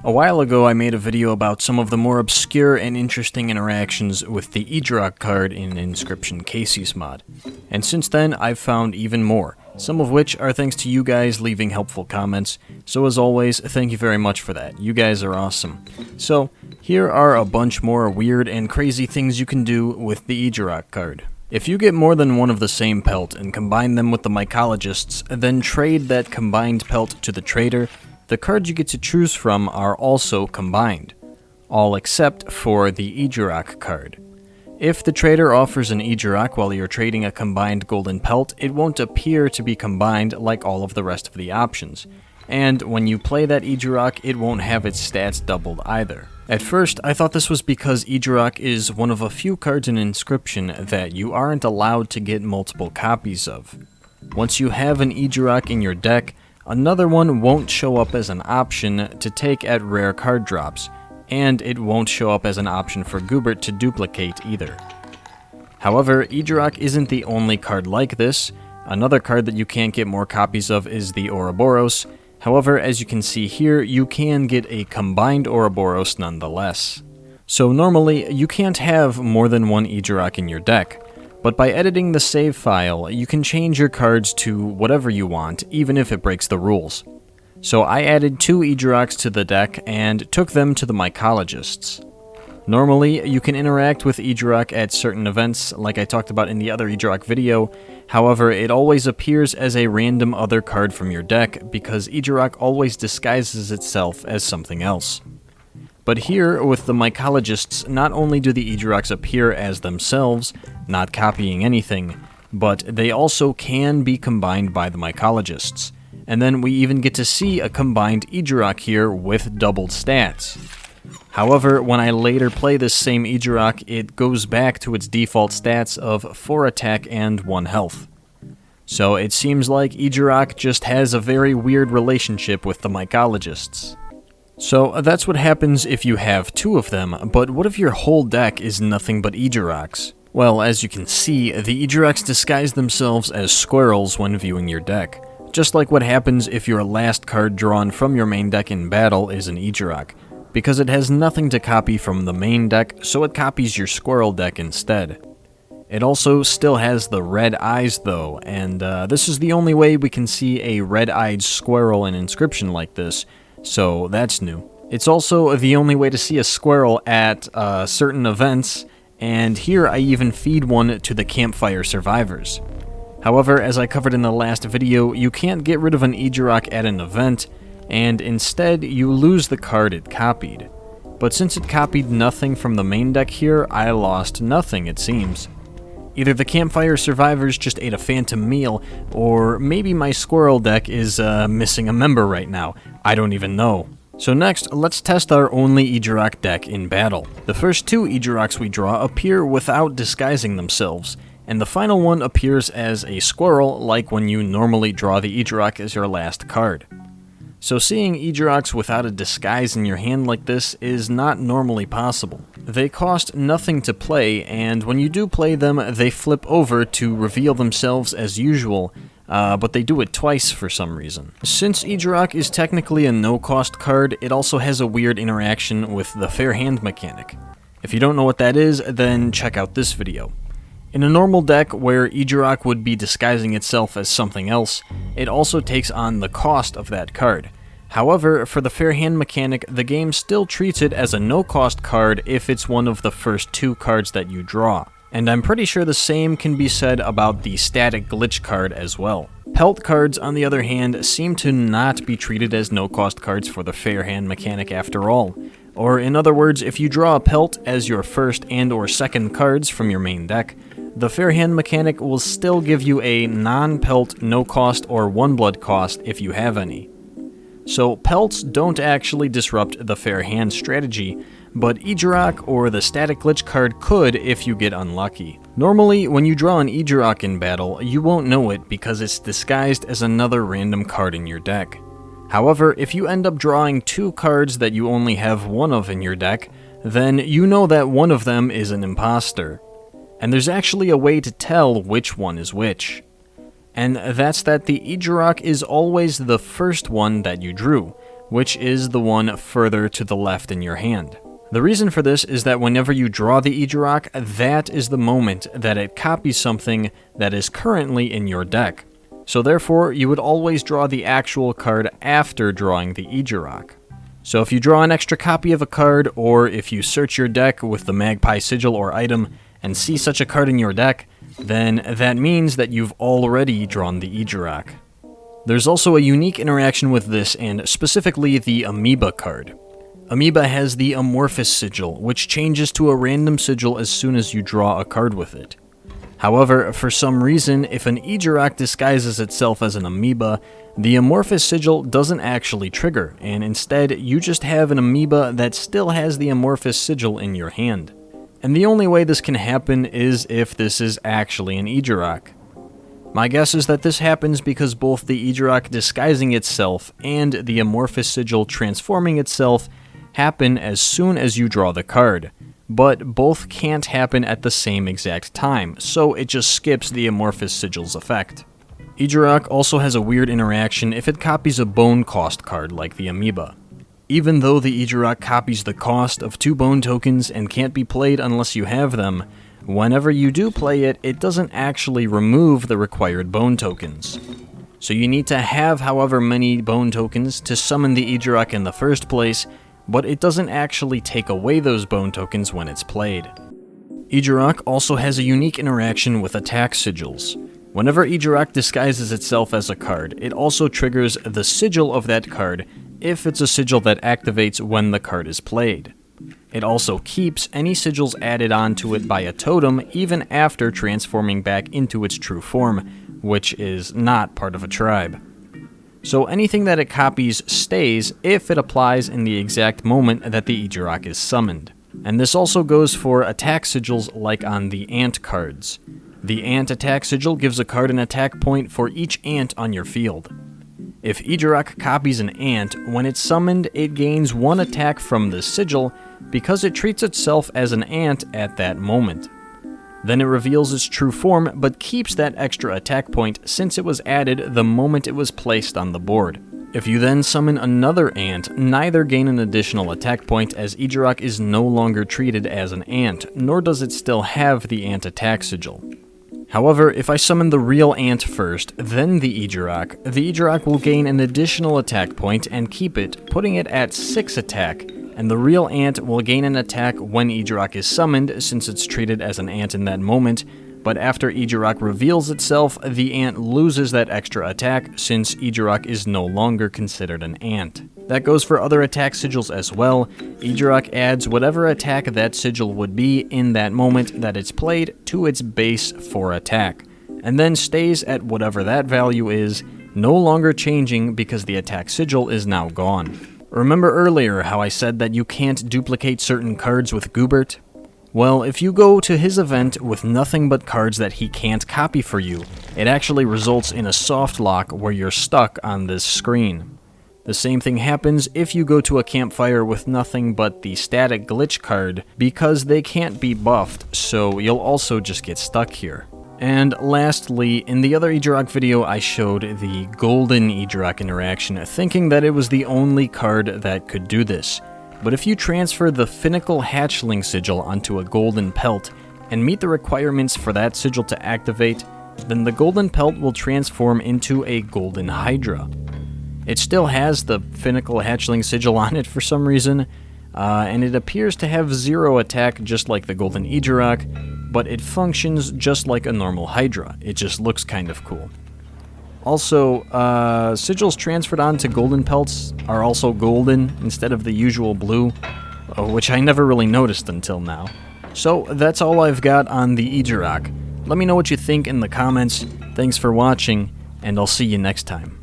A while ago I made a video about some of the more obscure and interesting interactions with the Ejirok card in Inscryption Casey's mod. And since then I've found even more, some of which are thanks to you guys leaving helpful comments, so as always, thank you very much for that. You guys are awesome. So, here are a bunch more weird and crazy things you can do with the Ejirok card. If you get more than one of the same pelt and combine them with the Mycologists, then trade that combined pelt to the trader, the cards you get to choose from are also combined, all except for the Ejirok card. If the trader offers an Ejirok while you're trading a combined golden pelt, it won't appear to be combined like all of the rest of the options, and when you play that Ejirok, it won't have its stats doubled either. At first, I thought this was because Ejirok is one of a few cards in Inscryption that you aren't allowed to get multiple copies of. Once you have an Ejirok in your deck, another one won't show up as an option to take at rare card drops, and it won't show up as an option for Goobert to duplicate either. However, Ejirok isn't the only card like this. Another card that you can't get more copies of is the Ouroboros. However, as you can see here, you can get a combined Ouroboros nonetheless. So normally, you can't have more than one Ejirok in your deck, but by editing the save file, you can change your cards to whatever you want, even if it breaks the rules. So I added 2 Ejiroks to the deck and took them to the Mycologists. Normally, you can interact with Ejirok at certain events, like I talked about in the other Ejirok video. However, it always appears as a random other card from your deck, because Ejirok always disguises itself as something else. But here, with the Mycologists, not only do the Ejiroks appear as themselves, not copying anything, but they also can be combined by the Mycologists. And then we even get to see a combined Ejirok here with doubled stats. However, when I later play this same Ejirok, it goes back to its default stats of 4 attack and 1 health. So it seems like Ejirok just has a very weird relationship with the Mycologists. So that's what happens if you have 2 of them, but what if your whole deck is nothing but Ejiroks? Well, as you can see, the Ejiroks disguise themselves as squirrels when viewing your deck, just like what happens if your last card drawn from your main deck in battle is an Ejirok, because it has nothing to copy from the main deck, so it copies your squirrel deck instead. It also still has the red eyes though, and this is the only way we can see a red-eyed squirrel in Inscryption like this, so that's new. It's also the only way to see a squirrel at certain events, and here I even feed one to the campfire survivors. However, as I covered in the last video, you can't get rid of an Ejirok at an event, and instead you lose the card it copied. But since it copied nothing from the main deck here, I lost nothing, it seems. Either the campfire survivors just ate a phantom meal, or maybe my squirrel deck is missing a member right now. I don't even know. So next, let's test our only Ejirok deck in battle. The first 2 Ejiroks we draw appear without disguising themselves, and the final one appears as a squirrel, like when you normally draw the Ejirok as your last card. So seeing Ejiroks without a disguise in your hand like this is not normally possible. They cost nothing to play, and when you do play them, they flip over to reveal themselves as usual, but they do it twice for some reason. Since Ejirok is technically a no-cost card, it also has a weird interaction with the Fair Hand mechanic. If you don't know what that is, then check out this video. In a normal deck where Ejirok would be disguising itself as something else, it also takes on the cost of that card. However, for the Fair Hand mechanic, the game still treats it as a no-cost card if it's one of the first 2 cards that you draw. And I'm pretty sure the same can be said about the Static Glitch card as well. Pelt cards, on the other hand, seem to not be treated as no-cost cards for the Fair Hand mechanic after all. Or in other words, if you draw a Pelt as your first and or second cards from your main deck, the Fair Hand mechanic will still give you a non-Pelt, no-cost, or 1-blood cost if you have any. So Pelts don't actually disrupt the Fair Hand strategy, but Ejirok or the Static Glitch card could if you get unlucky. Normally, when you draw an Ejirok in battle, you won't know it because it's disguised as another random card in your deck. However, if you end up drawing 2 cards that you only have 1 of in your deck, then you know that one of them is an imposter. And there's actually a way to tell which one is which. And that's that the Ejirok is always the first one that you drew, which is the one further to the left in your hand. The reason for this is that whenever you draw the Ijiraq, that is the moment that it copies something that is currently in your deck. So therefore, you would always draw the actual card after drawing the Ijiraq. So if you draw an extra copy of a card, or if you search your deck with the Magpie Sigil or item and see such a card in your deck, then that means that you've already drawn the Ijiraq. There's also a unique interaction with this, and specifically the Amoeba card. Amoeba has the Amorphous Sigil, which changes to a random sigil as soon as you draw a card with it. However, for some reason, if an Ijiraq disguises itself as an amoeba, the Amorphous Sigil doesn't actually trigger, and instead you just have an amoeba that still has the Amorphous Sigil in your hand. And the only way this can happen is if this is actually an Ijiraq. My guess is that this happens because both the Ijiraq disguising itself and the Amorphous Sigil transforming itself happen as soon as you draw the card, but both can't happen at the same exact time, so it just skips the Amorphous Sigil's effect. Ijiraq also has a weird interaction if it copies a bone cost card like the Amoeba. Even though the Ijiraq copies the cost of 2 bone tokens and can't be played unless you have them, whenever you do play it, it doesn't actually remove the required bone tokens. So you need to have however many bone tokens to summon the Ijiraq in the first place, but it doesn't actually take away those bone tokens when it's played. Ijiraq also has a unique interaction with attack sigils. Whenever Ijiraq disguises itself as a card, it also triggers the sigil of that card if it's a sigil that activates when the card is played. It also keeps any sigils added onto it by a totem even after transforming back into its true form, which is not part of a tribe. So anything that it copies stays if it applies in the exact moment that the Ijiraq is summoned. And this also goes for attack sigils like on the ant cards. The ant attack sigil gives a card an attack point for each ant on your field. If Ijiraq copies an ant, when it's summoned, it gains 1 attack from the sigil because it treats itself as an ant at that moment. Then it reveals its true form, but keeps that extra attack point since it was added the moment it was placed on the board. If you then summon another ant, neither gain an additional attack point as Ijiraq is no longer treated as an ant, nor does it still have the ant attack sigil. However, if I summon the real ant first, then the Ijiraq will gain an additional attack point and keep it, putting it at 6 attack, and the real ant will gain an attack when Ijiraq is summoned since it's treated as an ant in that moment, but after Ijiraq reveals itself, the ant loses that extra attack since Ijiraq is no longer considered an ant. That goes for other attack sigils as well. Ijiraq adds whatever attack that sigil would be in that moment that it's played to its base for attack, and then stays at whatever that value is, no longer changing because the attack sigil is now gone. Remember earlier how I said that you can't duplicate certain cards with Goobert? Well, if you go to his event with nothing but cards that he can't copy for you, it actually results in a soft lock where you're stuck on this screen. The same thing happens if you go to a campfire with nothing but the static glitch card because they can't be buffed, so you'll also just get stuck here. And lastly, in the other Ijiraq video I showed the golden Ijiraq interaction, thinking that it was the only card that could do this. But if you transfer the Finical Hatchling sigil onto a golden pelt and meet the requirements for that sigil to activate, then the golden pelt will transform into a golden Hydra. It still has the Finical Hatchling sigil on it for some reason, and it appears to have 0 attack just like the golden Ijiraq, but it functions just like a normal Hydra. It just looks kind of cool. Also, sigils transferred onto golden pelts are also golden instead of the usual blue, which I never really noticed until now. So that's all I've got on the Ijiraq. Let me know what you think in the comments. Thanks for watching, and I'll see you next time.